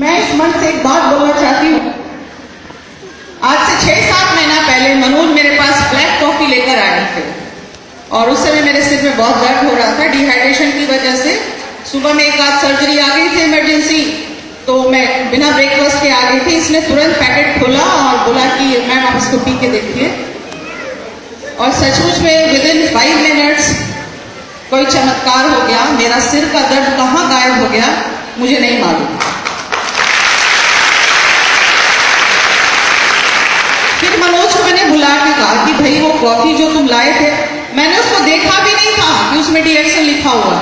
मैं इस मन से एक बात बोलना चाहती हूँ। आज से 6-7 महीना पहले मनोज मेरे पास ब्लैक कॉफी लेकर आए थे और उस समय मेरे सिर में बहुत दर्द हो रहा था डिहाइड्रेशन की वजह से। सुबह में एक आध सर्जरी आ गई थी इमरजेंसी, तो मैं बिना ब्रेकफास्ट के आ गई थी। इसने तुरंत पैकेट खोला और बोला कि मैम आप इसको पी के देखिए, और सचमुच में विदिन 5 मिनट्स कोई चमत्कार हो गया। मेरा सिर का दर्द कहाँ गायब हो गया मुझे नहीं मालूम। फिर मनोज को मैंने बुला के कहा कि भाई वो कॉफी जो तुम लाए थे, मैंने उसको देखा भी नहीं था कि उसमें डिएक्शन लिखा हुआ।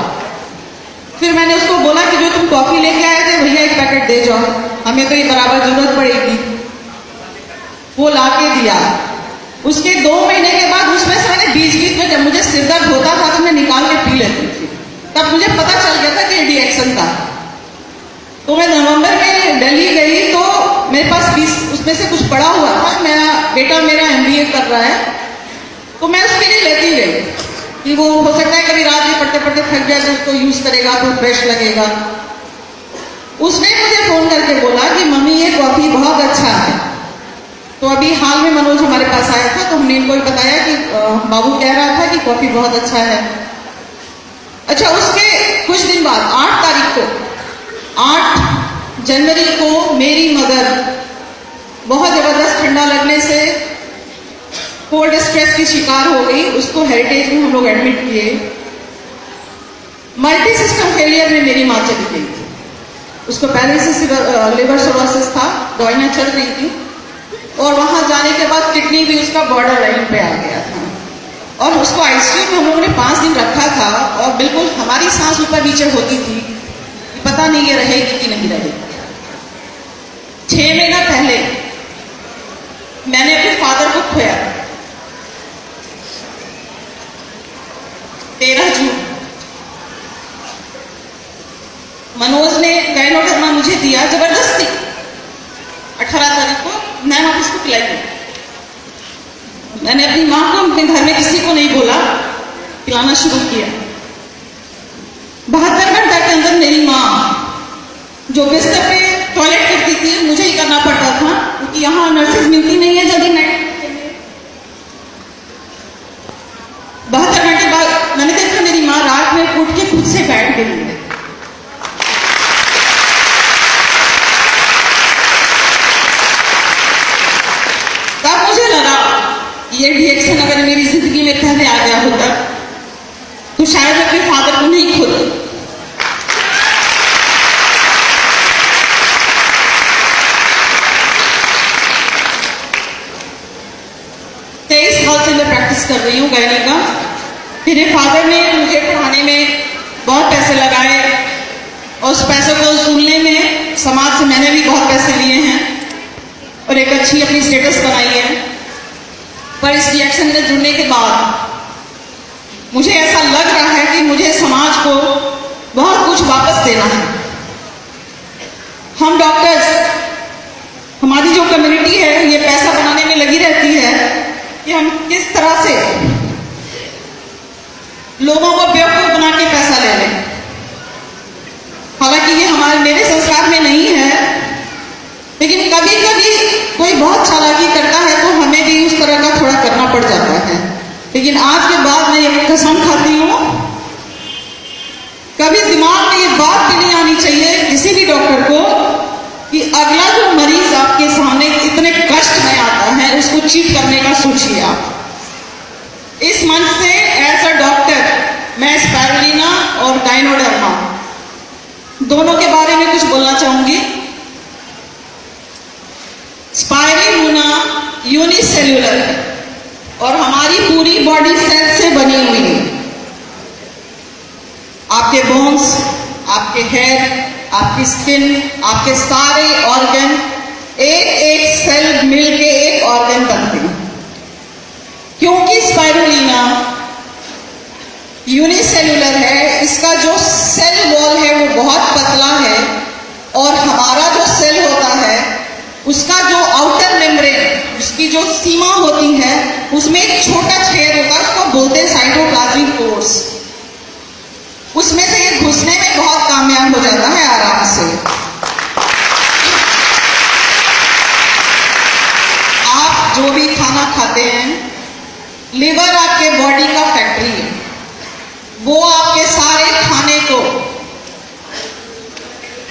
फिर मैंने उसको बोला कि जो तुम कॉफी लेके आए थे भैया एक पैकेट दे जाओ, हमें तो ये बराबर जरूरत पड़ेगी। वो ला के दिया। उसके 2 महीने के बाद उसमें से मैंने बीच में जब मुझे सिर दर्द होता था तो मैं निकाल के पी लेती थी। तब मुझे पता चल गया था कि डिएक्शन था। तो मैं नवंबर में दिल्ली गई तो मेरे पास 20 उसमें से कुछ पड़ा हुआ था। मेरा बेटा MBA कर रहा है, तो मैं उसके लिए लेती गई कि वो हो सकता है कभी रात में पढ़ते पढ़ते थक जाए तो उसको यूज करेगा तो फ्रेश लगेगा। उसने मुझे फोन करके बोला कि मम्मी ये कॉफी बहुत अच्छा है। तो अभी हाल में मनोज हमारे पास आया था, तो हमने इनको बताया कि बाबू कह रहा था कि कॉफी बहुत अच्छा है। अच्छा, उसके कुछ दिन बाद 8 जनवरी को मेरी मदर बहुत जबरदस्त ठंडा लगने से कोल्ड स्ट्रेस की शिकार हो गई। उसको हेरिटेज में हम लोग एडमिट किए। मल्टी सिस्टम फेलियर में मेरी माँ चली गई थी। उसको पैरालिसिस लिवर सिरोसिस था, दवाइयाँ चल रही थी, और वहां जाने के बाद किडनी भी उसका बॉर्डर लाइन पे आ गया था। और उसको आईसीयू में हम लोगों ने 5 दिन रखा था, और बिल्कुल हमारी सांस ऊपर नीचे होती थी, पता नहीं ये रहेगी कि नहीं रहेगी। 6 महीना पहले मैंने अपने फादर को खोया, 13 जून। मनोज ने गायनोडर्मा मुझे दिया जबरदस्ती। 18 तारीख को मैम आप इसको पिलाइए। मैंने अपनी माँ को अपने घर में किसी को नहीं बोला, पिलाना शुरू किया। 72 घंटे के अंदर मेरी माँ जो बिस्तर पे टॉयलेट करती थी मुझे ही करना पड़ता था, क्योंकि यहाँ नर्सेज मिलती नहीं है जल्दी नाइट। 72 घंटे बाद मैंने देखा मेरी माँ रात में उठ के खुद से बैठ गई है। तब मुझे लगा ये डिएक्शन अगर मेरी जिंदगी में पहले आ गया होता तो शायद मैं अपने फादर को नहीं खोती। मैं प्रैक्टिस कर रही हूँ गायनी का। मेरे फादर ने मुझे पढ़ाने में बहुत पैसे लगाए, और उस पैसों को सुनने में समाज से मैंने भी बहुत पैसे लिए हैं और एक अच्छी अपनी स्टेटस बनाई है। पर इस रिएक्शन में जुड़ने के बाद मुझे ऐसा लग रहा है कि मुझे समाज को बहुत कुछ वापस देना है। हम डॉक्टर्स, हमारी जो कम्युनिटी है ये पैसा बनाने में लगी रहती है कि हम किस तरह से लोगों को बेवकूफ बना के पैसा ले लें। हालांकि ये मेरे संस्कार में नहीं है, लेकिन कभी कभी कोई बहुत चालाकी करता है तो हमें भी उस तरह का थोड़ा करना पड़ जाता है। लेकिन आज के बाद मैं ये कसम खाती हूँ, कभी दिमाग में ये बात भी नहीं आनी चाहिए किसी भी डॉक्टर को कि अगला जो मरीज आपके सामने इतने कष्ट में आता है उसको चीट करने का सोचिए आप। इस मंच से एज अ डॉक्टर मैं स्पाइरुलिना और गायनोडर्मा दोनों के बारे में कुछ बोलना चाहूंगी। स्पाइरुलिना यूनिसेल्यूलर है और हमारी पूरी बॉडी सेल से बनी हुई है। आपके बोन्स, आपके हेयर, आपकी स्किन, आपके सारे ऑर्गन, एक सेल मिलके एक ऑर्गन बनते हैं। क्योंकि स्पाइरुलिना यूनिसेल्यूलर है, इसका जो सेल वॉल है वो बहुत पतला है, और हमारा जो सेल होता है उसका जो आउटर मेम्ब्रेन, उसकी जो सीमा होती है उसमें एक छोटा छेद होता है, उसको बोलते हैं साइटोप्लाज्मिक पोर्स। उसमें से ये घुसने में बहुत कामयाब हो जाता है आराम से। जो भी खाना खाते हैं, लिवर आपके बॉडी का फैक्ट्री है। वो आपके सारे खाने को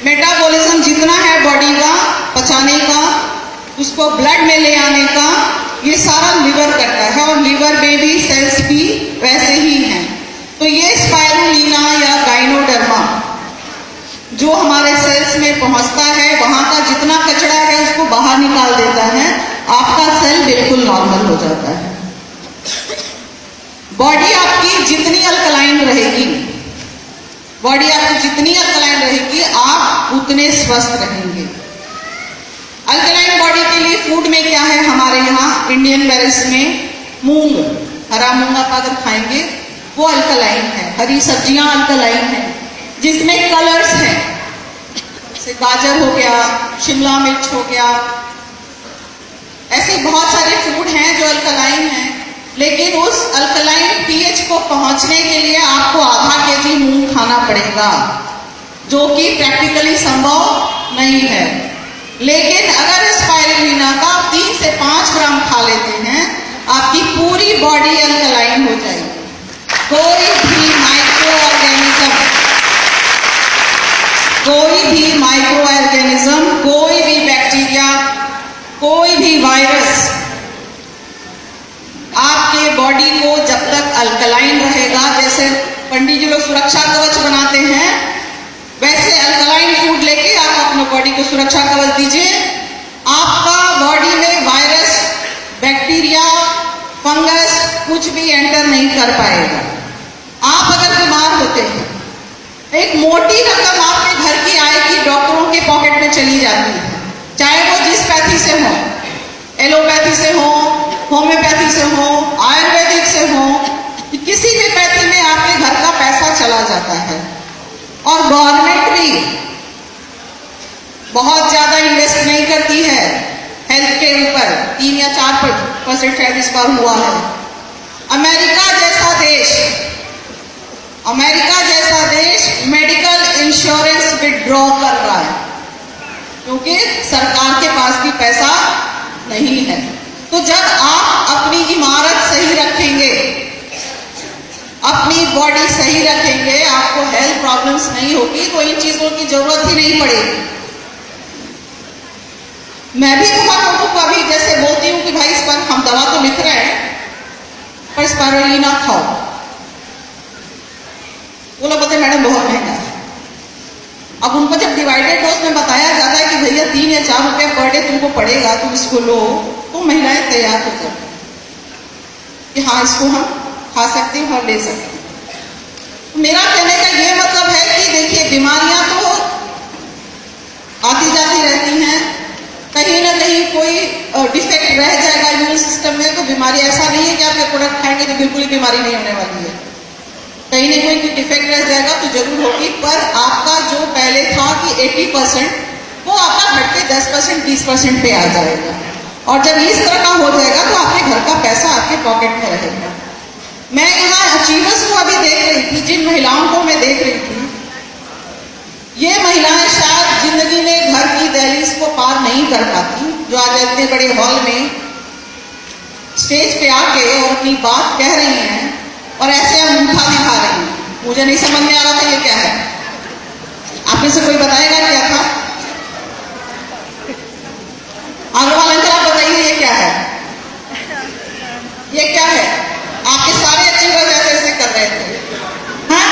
मेटाबॉलिज्म जितना है बॉडी का पचाने का, उसको ब्लड में ले आने का, ये सारा लिवर करता है। और लिवर में भी सेल्स भी वैसे ही हैं। तो ये स्पाइरुलिना या गाइनोडर्मा जो हमारे सेल्स में पहुंचता है, वहां का जितना कचरा है उसको बाहर निकाल देता है, आपका सेल बिल्कुल नॉर्मल हो जाता है। बॉडी आपकी जितनी अल्कलाइन रहेगी, बॉडी आपकी जितनी अल्कलाइन रहेगी, आप उतने स्वस्थ रहेंगे। अल्कलाइन बॉडी के लिए फूड में क्या है हमारे यहाँ इंडियन वेरेस में? मूंग, हरा मूंग आप अगर खाएंगे वो अल्कलाइन है। हरी सब्जियां अल्कलाइन है जिसमें कलर्स हैं, जैसे गाजर हो गया, शिमला मिर्च हो गया, ऐसे बहुत सारे फूड हैं जो अल्कलाइन हैं। लेकिन उस अल्कलाइन पीएच को पहुंचने के लिए आपको आधा केजी मूंग खाना पड़ेगा, जो कि प्रैक्टिकली संभव नहीं है। लेकिन अगर स्पाइरुलिना का 3 से 5 ग्राम खा लेते हैं, आपकी पूरी बॉडी अल्कलाइन हो जाएगी। कोई भी माइक्रो ऑर्गेनिज्म, कोई भी बैक्टीरिया, कोई भी वायरस आपके बॉडी को जब तक अल्कलाइन रहेगा, जैसे पंडित जी लोग सुरक्षा कवच बनाते हैं, वैसे अल्कलाइन फूड लेके आप अपने बॉडी को सुरक्षा कवच दीजिए। आपका बॉडी में वायरस, बैक्टीरिया, फंगस कुछ भी एंटर नहीं कर पाएगा। आप अगर बीमार होते हैं, एक मोटी रकम आपके घर की आएगी, डॉक्टरों के पॉकेट में चली जाती है, चाहे वो जिस पैथी से हो, एलोपैथी से हो, होम्योपैथी से हो, आयुर्वेदिक से हो, किसी भी पैथी में आपके घर का पैसा चला जाता है। और गवर्नमेंट भी बहुत ज्यादा इन्वेस्ट नहीं करती है हेल्थ के ऊपर, 3 या 4% शायद इस बार हुआ है। अमेरिका जैसा देश मेडिकल इंश्योरेंस विड्रॉ कर रहा है, क्योंकि सरकार के पास भी पैसा नहीं है। तो जब आप अपनी इमारत सही रखेंगे, अपनी बॉडी सही रखेंगे, आपको हेल्थ प्रॉब्लम्स नहीं होगी, तो इन चीजों की जरूरत ही नहीं पड़ेगी। मैं भी बहुत लोगों को अभी जैसे बोलती हूँ कि भाई इस पर हम दवा तो लिख रहे हैं, पर स्पाइरुलिना खाओ। वो लोग बोलते मैडम बहुत महंगा है। अब उनको जब डिवाइडेड डोज में बताया जाता है कि भैया 3 या 4 रुपये पर डे तुमको पड़ेगा, तुम इसको लो, तो महिलाएं तैयार हो जाती हैं कि हाँ इसको हम खा सकते हैं और ले सकते हैं। मेरा कहने का ये मतलब है कि देखिए, बीमारियां तो आती जाती रहती हैं, कहीं ना कहीं कोई डिफेक्ट रह जाएगा इम्यून सिस्टम में, तो बीमारी ऐसा नहीं है कि आप ये प्रोडक्ट खाएंगे तो बिल्कुल ही बीमारी नहीं होने वाली है। कहीं ना कहीं डिफेक्ट रह जाएगा तो जरूर होगी, पर आपका जो पहले था कि 80%, वो आपका घट के 10%, 20% पे आ जाएगा। और जब इस तरह का हो जाएगा तो आपके घर का पैसा आपके पॉकेट में रहेगा। मैं यहाँ अचीवर्स को अभी देख रही थी, जिन महिलाओं को मैं देख रही थी, ये महिलाएं शायद जिंदगी में घर की दहलीज को पार नहीं कर पाती, जो आज इतने बड़े हॉल में स्टेज पे आके और अपनी बात कह रही हैं और ऐसे अंगूठा दिखा रही हैं। मुझे नहीं समझ में आ रहा था ये क्या है। आप में से कोई बताएगा क्या था? अग्रवाल अंकल आप बताइए ये क्या है? ये क्या है? आपके सारे अचीवर्स ऐसे कर रहे थे। हाँ?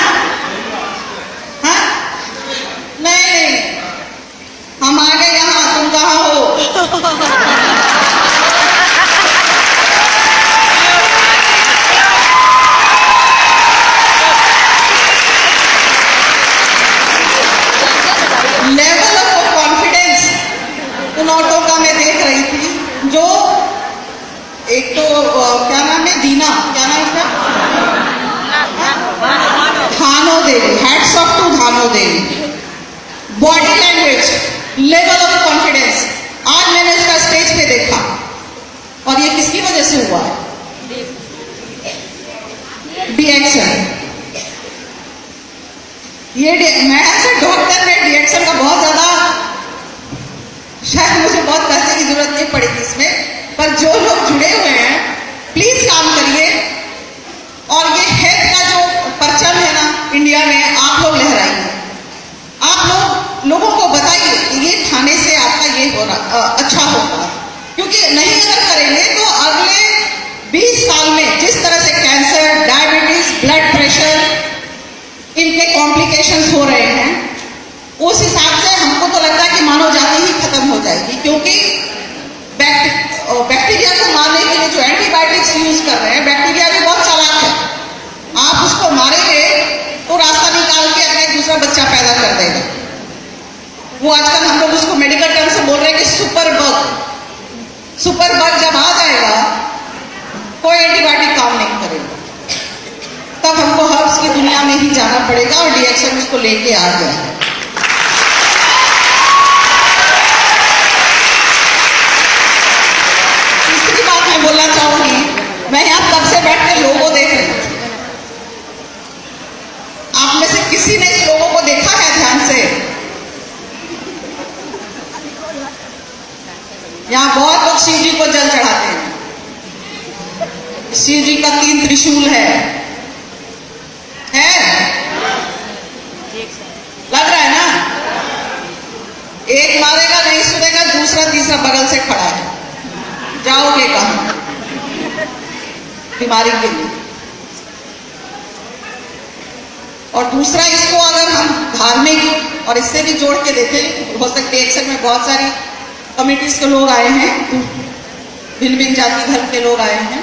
हाँ? नहीं, हम आ गए यहाँ, तुम कहाँ हो? लेवल ऑफ कॉन्फिडेंस उन औरतों का मैं देख रही थी, जो एक तो क्या नाम है, दीना, क्या नाम है, Dhano Devi, hats off to Dhano Devi. Body language, level of confidence, आज मैंने उसका स्टेज पे देखा। और ये किसकी वजह से हुआ है? रिएक्शन। ये मैडम से डॉक्टर ने रिएक्शन का बहुत ज्यादा, शायद मुझे बहुत पैसे की जरूरत नहीं पड़ेगी इसमें, पर जो लोग जुड़े हुए हैं प्लीज काम करिए, और ये हेल्थ का जो परचम है ना इंडिया में, आप लोग लहराइए। आप लोगों को बताइए कि ये खाने से आपका ये होना अच्छा होगा, क्योंकि नहीं अगर करेंगे तो अगले 20 साल में जिस तरह से कैंसर, डायबिटीज, ब्लड प्रेशर, इनके कॉम्प्लिकेशंस हो रहे हैं, उस हिसाब से हमको तो लगता है कि मानव जाति ही खत्म हो जाएगी। क्योंकि बैक्टीरिया को मारने के लिए जो एंटीबायोटिक्स यूज कर रहे हैं, बैक्टीरिया भी बहुत चालाक है। आप उसको मारेंगे तो रास्ता निकाल के अपना एक दूसरा बच्चा पैदा कर देगा। वो आजकल हम लोग उसको मेडिकल टर्म से बोल रहे हैं कि सुपर बग। सुपर बग जब आ जाएगा कोई एंटीबायोटिक काम नहीं करेगा, तब हमको हर्ब्स की दुनिया में ही जाना पड़ेगा, और डीएक्सएन उसको लेके आ गया। तीसरी बात मैं बोलना चाहूंगी, मैं यहां तब से बैठ के लोगों देख रही हूं, आप में से किसी ने इस लोगों को देखा है ध्यान से? यहां बहुत लोग शिव जी को जल चढ़ाते हैं। शिव जी का 3 त्रिशूल है? लग रहा है ना? एक मारेगा नहीं सुनेगा, दूसरा तीसरा बगल से खड़ा है, जाओगे कहां बीमारी के लिए? और दूसरा, इसको अगर हम धार्मिक और इससे भी जोड़ के देखें, हो सकते एक्शन में बहुत सारी कमिटीज के लोग आए हैं, भिन्न भिन्न जाति धर्म के लोग आए हैं,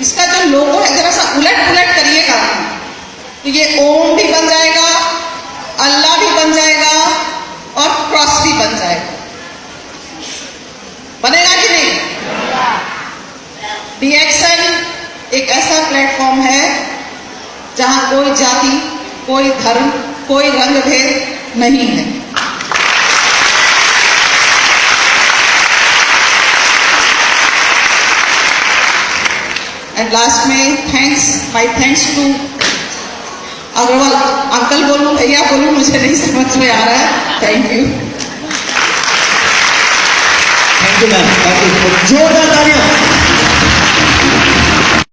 इसका जो लोगो है जरा सा उलट पुलट करिएगा तो ये ओम भी बन जाएगा, अल्लाह भी बन जाएगा, और क्रॉस भी बन जाएगा। बनेगा कि नहीं? डीएक्सएन एक ऐसा प्लेटफॉर्म है जहां कोई जाति, कोई धर्म, कोई रंग भेद नहीं है। एंड लास्ट में my thanks to Agarwal uncle बोलूं, भैया बोलूं, मुझे नहीं समझ में आ रहा है। Thank you ma'am, thank you. जोरदार तालियां।